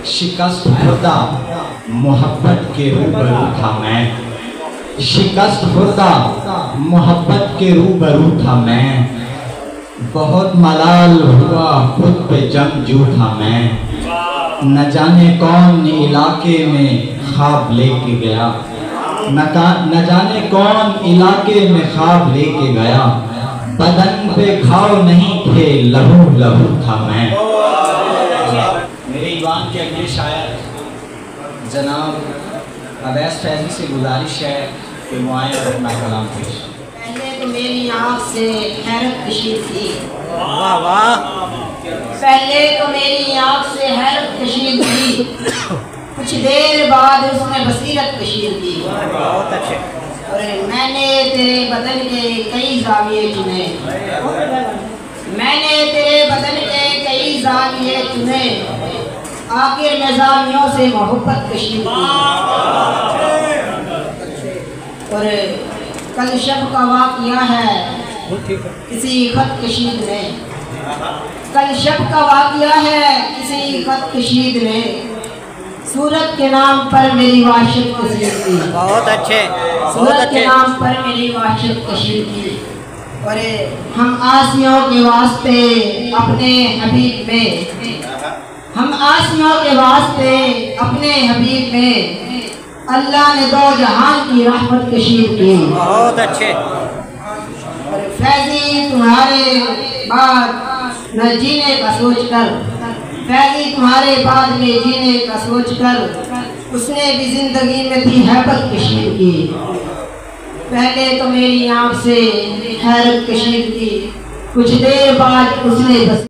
शिकस्त खुदा मोहब्बत के रूबरू था मैं, शिकस्त खुदा मोहब्बत के रूबरू था मैं, बहुत मलाल हुआ खुद पे जंगजू था मैं, न जाने कौन इलाके में ख्वाब लेके गया, न जाने कौन इलाके में ख्वाब लेके गया, बदन पे घाव नहीं थे लहू लहू था मैं। मेरे ईवान के अगले शायर जनाब अवैस फैजी से गुजारिश है कि वो आए और अपना कलाम पेश। पहले तो मेरी आँख से हैरत कशीद थी, वाह वाह। पहले तो मेरी आँख से हैरत कशीद थी, कुछ देर बाद उसने बसीरत कशीद की। बहुत अच्छे। और मैंने तेरे बदन के कई जाविये चुने, मैंने तेरे बदन के कई जाविये चुने, आखिर निजामियों से मोहब्बत कशीद की। और कल शब का वाक़या है किसी खत कशीद ने, कल शब का वाक़या है किसी खत कशीद ने, सूरत के नाम पर मेरी वाशिक कशीद की। बहुत अच्छे, सूरत के नाम पर मेरी वाशिक कशीद की। और हम आसियों के वास्ते अपने हबीब में, हम आसियों के वास्ते अपने हबीब में, अल्लाह ने दो जहान की रहमत कशीद की। बहुत अच्छे। और फैजी तुम्हारे बाद न जीने का सोच कर, फैजी तुम्हारे बाद में जीने का सोच कर, उसने भी जिंदगी में भी हैबत कशीद की। पहले तो मेरी आँख से हैरत कशीद की, कुछ देर बाद उसने बस